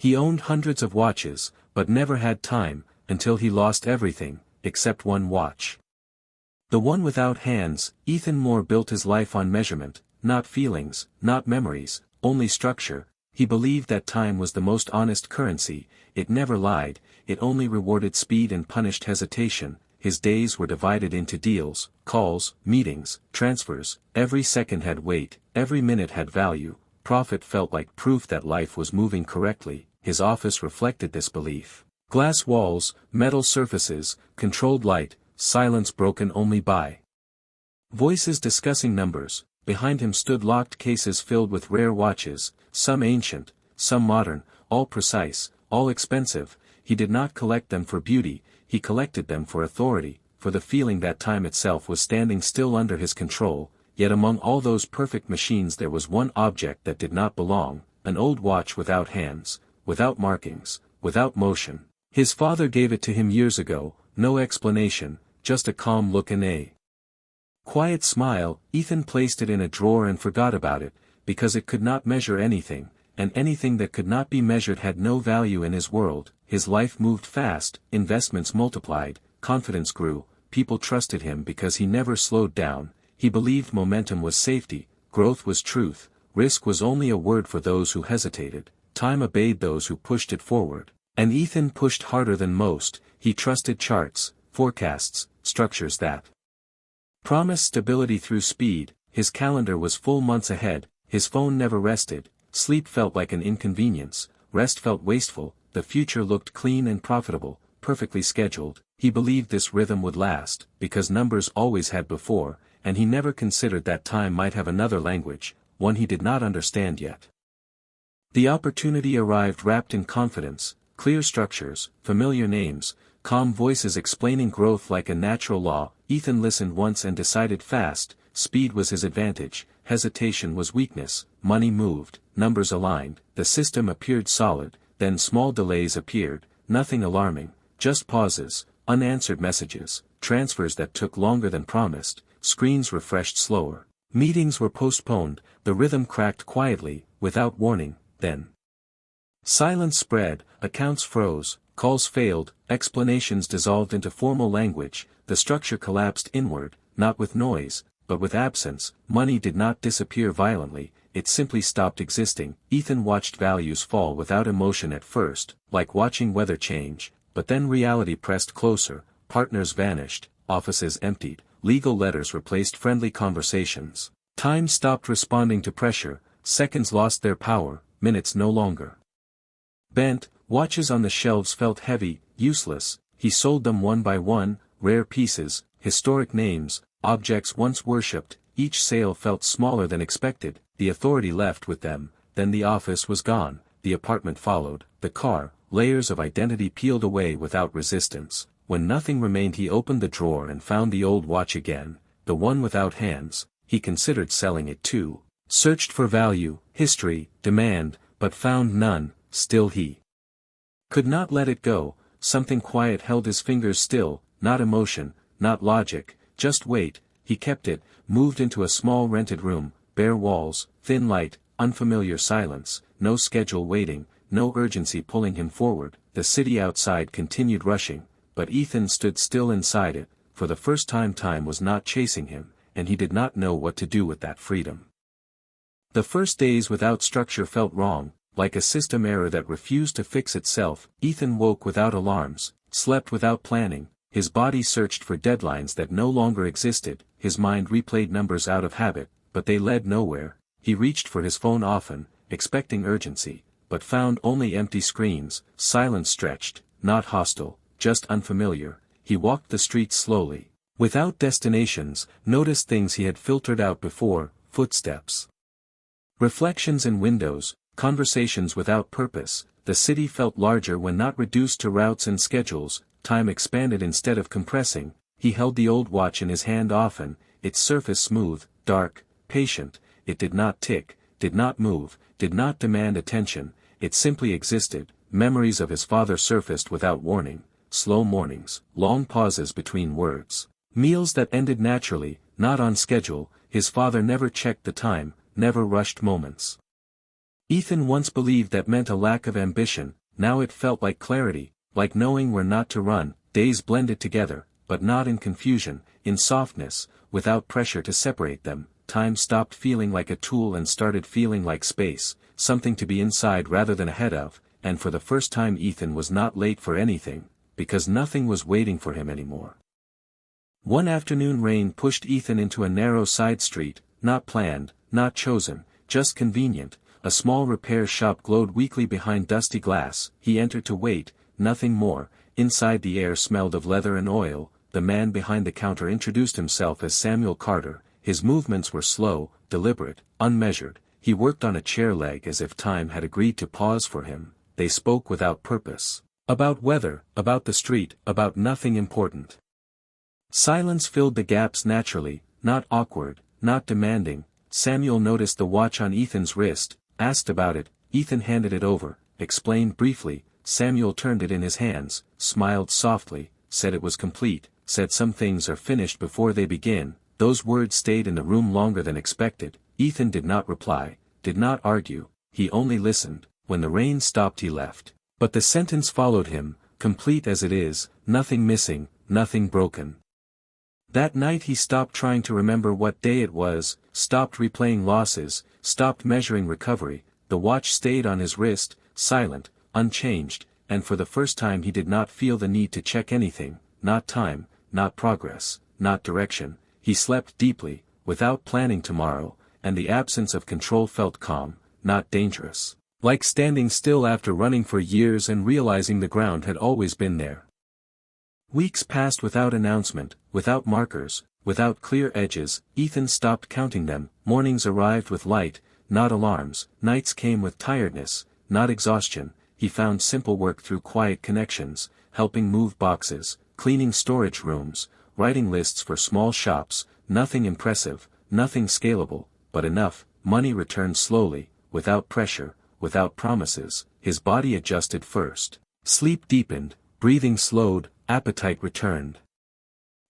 He owned hundreds of watches, but never had time, until he lost everything, except one watch. The one without hands. Ethan Moore built his life on measurement, not feelings, not memories, only structure. He believed that time was the most honest currency. It never lied, it only rewarded speed and punished hesitation. His days were divided into deals, calls, meetings, transfers. Every second had weight, every minute had value. Profit felt like proof that life was moving correctly. His office reflected this belief. Glass walls, metal surfaces, controlled light, silence broken only by voices discussing numbers. Behind him stood locked cases filled with rare watches, some ancient, some modern, all precise, all expensive. He did not collect them for beauty, he collected them for authority, for the feeling that time itself was standing still under his control. Yet among all those perfect machines there was one object that did not belong, an old watch without hands, without markings, without motion. His father gave it to him years ago, no explanation, just a calm look and a quiet smile. Ethan placed it in a drawer and forgot about it, because it could not measure anything, and anything that could not be measured had no value in his world. His life moved fast, investments multiplied, confidence grew, people trusted him because he never slowed down. He believed momentum was safety, growth was truth, risk was only a word for those who hesitated, time obeyed those who pushed it forward. And Ethan pushed harder than most. He trusted charts, forecasts, structures that promised stability through speed. His calendar was full months ahead, his phone never rested, sleep felt like an inconvenience, rest felt wasteful, the future looked clean and profitable, perfectly scheduled. He believed this rhythm would last, because numbers always had before, and he never considered that time might have another language, one he did not understand yet. The opportunity arrived wrapped in confidence, clear structures, familiar names, calm voices explaining growth like a natural law. Ethan listened once and decided fast. Speed was his advantage, hesitation was weakness. Money moved, numbers aligned, the system appeared solid. Then small delays appeared, nothing alarming, just pauses, unanswered messages, transfers that took longer than promised, screens refreshed slower, meetings were postponed. The rhythm cracked quietly, without warning. Then silence spread, accounts froze, calls failed, explanations dissolved into formal language. The structure collapsed inward, not with noise, but with absence. Money did not disappear violently, it simply stopped existing. Ethan watched values fall without emotion at first, like watching weather change, but then reality pressed closer. Partners vanished, offices emptied, legal letters replaced friendly conversations. Time stopped responding to pressure, seconds lost their power, minutes no longer. Bent, watches on the shelves felt heavy, useless. He sold them one by one, rare pieces, historic names, objects once worshipped. Each sale felt smaller than expected. The authority left with them. Then the office was gone, the apartment followed, the car. Layers of identity peeled away without resistance. When nothing remained, he opened the drawer and found the old watch again, the one without hands. He considered selling it too, searched for value, history, demand, but found none. Still he could not let it go. Something quiet held his fingers still, not emotion, not logic, just weight. He kept it, moved into a small rented room, bare walls, thin light, unfamiliar silence, no schedule waiting, no urgency pulling him forward. The city outside continued rushing, but Ethan stood still inside it. For the first time time was not chasing him, and he did not know what to do with that freedom. The first days without structure felt wrong, like a system error that refused to fix itself. Ethan woke without alarms, slept without planning, his body searched for deadlines that no longer existed, his mind replayed numbers out of habit, but they led nowhere. He reached for his phone often, expecting urgency, but found only empty screens. Silence stretched, not hostile, just unfamiliar. He walked the streets slowly, without destinations, noticed things he had filtered out before, footsteps, reflections in windows, conversations without purpose. The city felt larger when not reduced to routes and schedules. Time expanded instead of compressing. He held the old watch in his hand often, its surface smooth, dark, patient. It did not tick, did not move, did not demand attention. It simply existed. Memories of his father surfaced without warning. Slow mornings, long pauses between words, meals that ended naturally, not on schedule. His father never checked the time, never rushed moments. Ethan once believed that meant a lack of ambition, now it felt like clarity, like knowing where not to run. Days blended together, but not in confusion, in softness, without pressure to separate them. Time stopped feeling like a tool and started feeling like space, something to be inside rather than ahead of, and for the first time Ethan was not late for anything, because nothing was waiting for him anymore. One afternoon rain pushed Ethan into a narrow side street, not planned, not chosen, just convenient. A small repair shop glowed weakly behind dusty glass. He entered to wait, nothing more. Inside the air smelled of leather and oil. The man behind the counter introduced himself as Samuel Carter. His movements were slow, deliberate, unmeasured. He worked on a chair leg as if time had agreed to pause for him. They spoke without purpose. About weather, about the street, about nothing important. Silence filled the gaps naturally, not awkward, not demanding. Samuel noticed the watch on Ethan's wrist, asked about it. Ethan handed it over, explained briefly. Samuel turned it in his hands, smiled softly, said it was complete, said some things are finished before they begin. Those words stayed in the room longer than expected. Ethan did not reply, did not argue, he only listened. When the rain stopped he left. But the sentence followed him, complete as it is, nothing missing, nothing broken. That night he stopped trying to remember what day it was, stopped replaying losses, stopped measuring recovery. The watch stayed on his wrist, silent, unchanged, and for the first time he did not feel the need to check anything, not time, not progress, not direction. He slept deeply, without planning tomorrow, and the absence of control felt calm, not dangerous. Like standing still after running for years and realizing the ground had always been there. Weeks passed without announcement, without markers, without clear edges. Ethan stopped counting them. Mornings arrived with light, not alarms. Nights came with tiredness, not exhaustion. He found simple work through quiet connections, helping move boxes, cleaning storage rooms, writing lists for small shops. Nothing impressive, nothing scalable, but enough. Money returned slowly, without pressure, without promises. His body adjusted first. Sleep deepened, breathing slowed, appetite returned.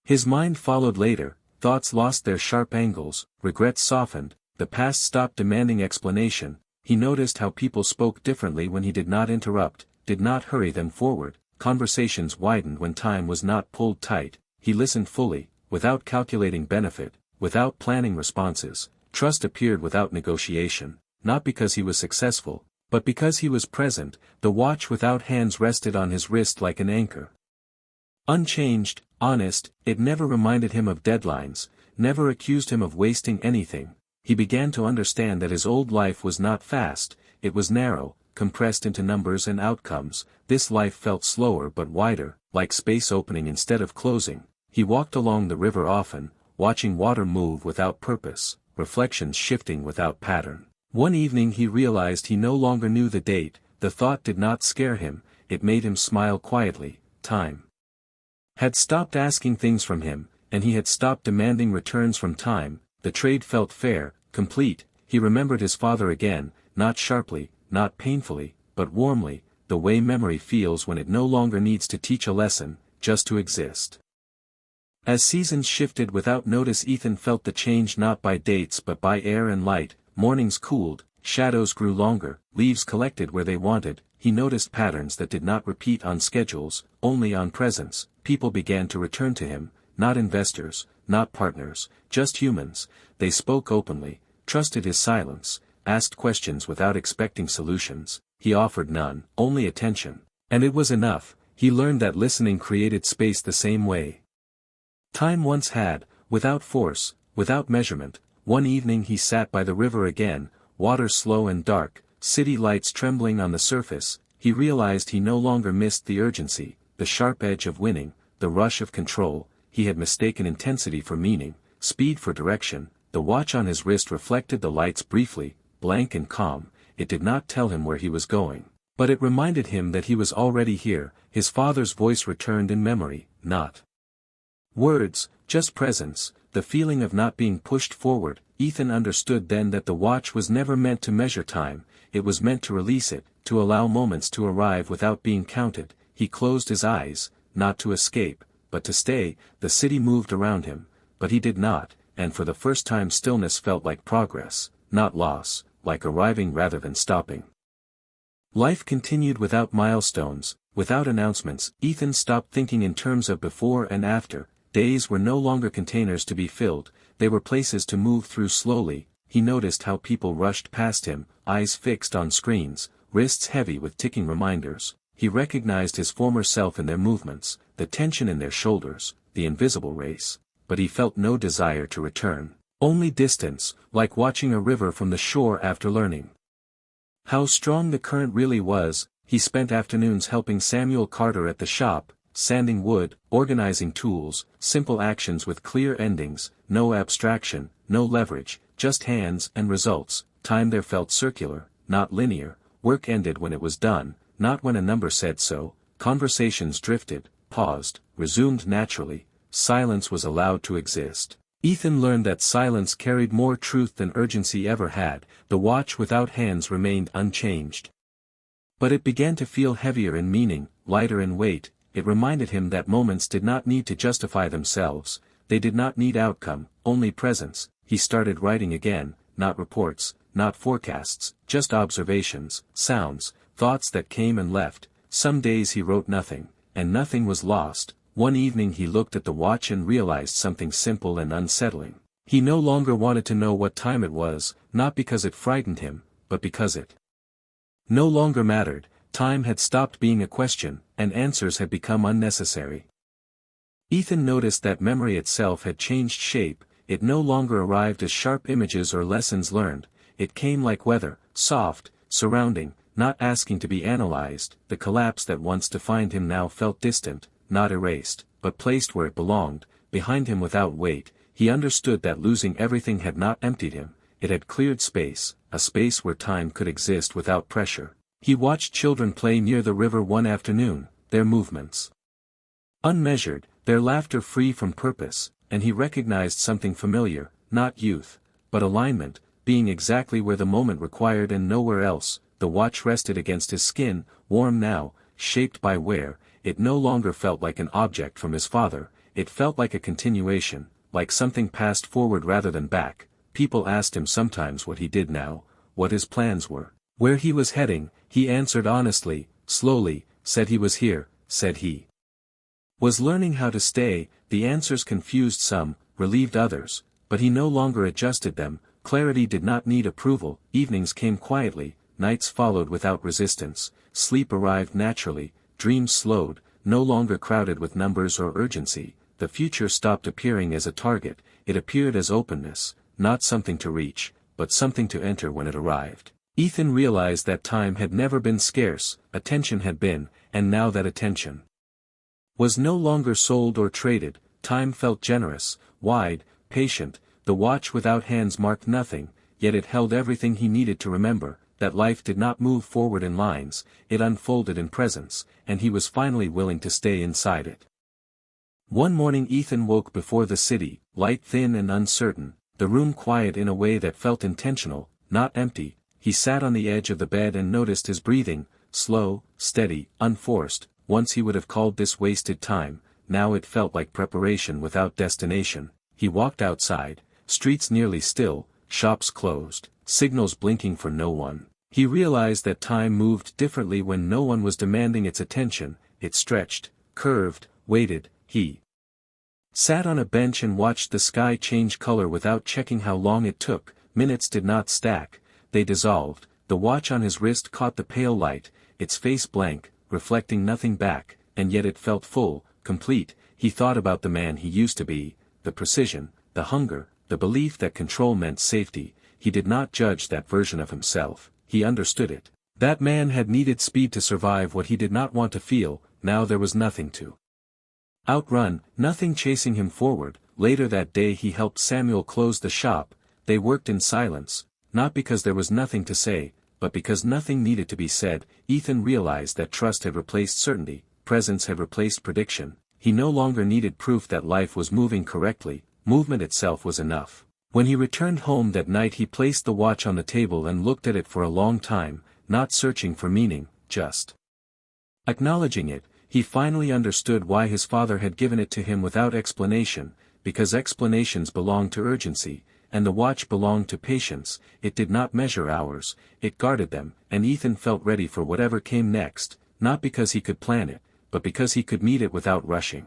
His mind followed later. Thoughts lost their sharp angles, regrets softened, the past stopped demanding explanation. He noticed how people spoke differently when he did not interrupt, did not hurry them forward. Conversations widened when time was not pulled tight. He listened fully, without calculating benefit, without planning responses. Trust appeared without negotiation, not because he was successful, but because he was present. The watch without hands rested on his wrist like an anchor. Unchanged, honest, it never reminded him of deadlines, never accused him of wasting anything. He began to understand that his old life was not fast, it was narrow, compressed into numbers and outcomes. This life felt slower but wider, like space opening instead of closing. He walked along the river often, watching water move without purpose, reflections shifting without pattern. One evening he realized he no longer knew the date. The thought did not scare him, it made him smile quietly. Time had stopped asking things from him, and he had stopped demanding returns from time. The trade felt fair, complete. He remembered his father again, not sharply, not painfully, but warmly, the way memory feels when it no longer needs to teach a lesson, just to exist. As seasons shifted without notice, Ethan felt the change not by dates but by air and light. Mornings cooled, shadows grew longer, leaves collected where they wanted. He noticed patterns that did not repeat on schedules, only on presence. People began to return to him, not investors, not partners, just humans. They spoke openly, trusted his silence, asked questions without expecting solutions. He offered none, only attention. And it was enough. He learned that listening created space the same way time once had, without force, without measurement. One evening he sat by the river again, water slow and dark, city lights trembling on the surface. He realized he no longer missed the urgency, the sharp edge of winning, the rush of control. He had mistaken intensity for meaning, speed for direction. The watch on his wrist reflected the lights briefly, blank and calm. It did not tell him where he was going, but it reminded him that he was already here. His father's voice returned in memory, not words, just presence, the feeling of not being pushed forward. Ethan understood then that the watch was never meant to measure time, it was meant to release it, to allow moments to arrive without being counted. He closed his eyes, not to escape, but to stay. The city moved around him, but he did not, and for the first time stillness felt like progress, not loss. like arriving rather than stopping. Life continued without milestones, without announcements. Ethan stopped thinking in terms of before and after. Days were no longer containers to be filled, they were places to move through slowly. He noticed how people rushed past him, eyes fixed on screens, wrists heavy with ticking reminders. He recognized his former self in their movements, the tension in their shoulders, the invisible race. But he felt no desire to return. Only distance, like watching a river from the shore after learning how strong the current really was. He spent afternoons helping Samuel Carter at the shop, sanding wood, organizing tools, simple actions with clear endings, no abstraction, no leverage, just hands and results. Time there felt circular, not linear. Work ended when it was done, not when a number said so. Conversations drifted, paused, resumed naturally. Silence was allowed to exist. Ethan learned that silence carried more truth than urgency ever had. The watch without hands remained unchanged. But it began to feel heavier in meaning, lighter in weight. It reminded him that moments did not need to justify themselves, they did not need outcome, only presence. He started writing again, not reports, not forecasts, just observations, sounds, thoughts that came and left. Some days he wrote nothing, and nothing was lost. One evening he looked at the watch and realized something simple and unsettling. He no longer wanted to know what time it was, not because it frightened him, but because it no longer mattered. Time had stopped being a question, and answers had become unnecessary. Ethan noticed that memory itself had changed shape. It no longer arrived as sharp images or lessons learned. It came like weather, soft, surrounding, not asking to be analyzed. The collapse that once defined him now felt distant, not erased, but placed where it belonged, behind him without weight. He understood that losing everything had not emptied him, it had cleared space, a space where time could exist without pressure. He watched children play near the river one afternoon, their movements unmeasured, their laughter free from purpose, and he recognized something familiar, not youth, but alignment, being exactly where the moment required and nowhere else. The watch rested against his skin, warm now, shaped by wear. It no longer felt like an object from his father, it felt like a continuation, like something passed forward rather than back. People asked him sometimes what he did now, what his plans were, where he was heading. He answered honestly, slowly, said he was here, said he was learning how to stay. The answers confused some, relieved others, but he no longer adjusted them. Clarity did not need approval. Evenings came quietly, nights followed without resistance, sleep arrived naturally, dreams slowed, no longer crowded with numbers or urgency. The future stopped appearing as a target, it appeared as openness, not something to reach, but something to enter when it arrived. Ethan realized that time had never been scarce, attention had been, and now that attention was no longer sold or traded. Time felt generous, wide, patient. The watch without hands marked nothing, yet it held everything he needed to remember, that life did not move forward in lines, it unfolded in presence, and he was finally willing to stay inside it. One morning Ethan woke before the city, light thin and uncertain, the room quiet in a way that felt intentional, not empty. He sat on the edge of the bed and noticed his breathing, slow, steady, unforced. Once he would have called this wasted time, now it felt like preparation without destination. He walked outside, streets nearly still, shops closed, signals blinking for no one. He realized that time moved differently when no one was demanding its attention. It stretched, curved, waited. He sat on a bench and watched the sky change color without checking how long it took. Minutes did not stack, they dissolved. The watch on his wrist caught the pale light, its face blank, reflecting nothing back, and yet it felt full, complete. He thought about the man he used to be, the precision, the hunger, the belief that control meant safety. He did not judge that version of himself, he understood it. That man had needed speed to survive what he did not want to feel. Now there was nothing to outrun, nothing chasing him forward. Later that day he helped Samuel close the shop. They worked in silence, not because there was nothing to say, but because nothing needed to be said. Ethan realized that trust had replaced certainty, presence had replaced prediction. He no longer needed proof that life was moving correctly, movement itself was enough. When he returned home that night he placed the watch on the table and looked at it for a long time, not searching for meaning, just acknowledging it. He finally understood why his father had given it to him without explanation, because explanations belong to urgency, and the watch belonged to patience. It did not measure hours, it guarded them, and Ethan felt ready for whatever came next, not because he could plan it, but because he could meet it without rushing.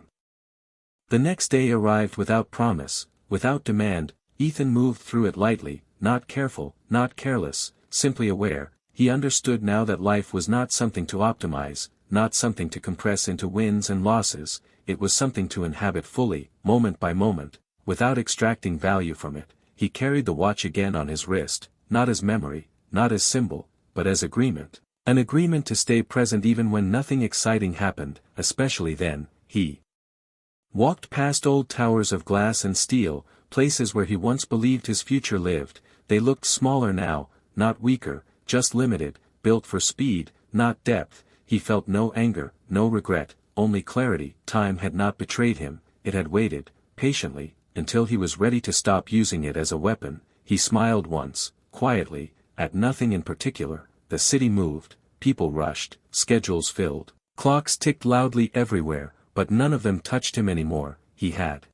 The next day arrived without promise, without demand. Ethan moved through it lightly, not careful, not careless, simply aware. He understood now that life was not something to optimize, not something to compress into wins and losses. It was something to inhabit fully, moment by moment, without extracting value from it. He carried the watch again on his wrist, not as memory, not as symbol, but as agreement. An agreement to stay present even when nothing exciting happened, especially then. He walked past old towers of glass and steel, places where he once believed his future lived. They looked smaller now, not weaker, just limited, built for speed, not depth. He felt no anger, no regret, only clarity. Time had not betrayed him, it had waited, patiently, until he was ready to stop using it as a weapon. He smiled once, quietly, at nothing in particular. The city moved, people rushed, schedules filled, clocks ticked loudly everywhere, but none of them touched him anymore. He had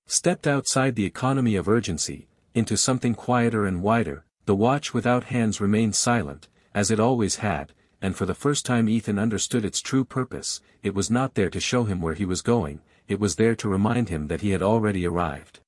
stepped outside the economy of urgency, into something quieter and wider. The watch without hands remained silent, as it always had, and for the first time Ethan understood its true purpose. It was not there to show him where he was going, it was there to remind him that he had already arrived.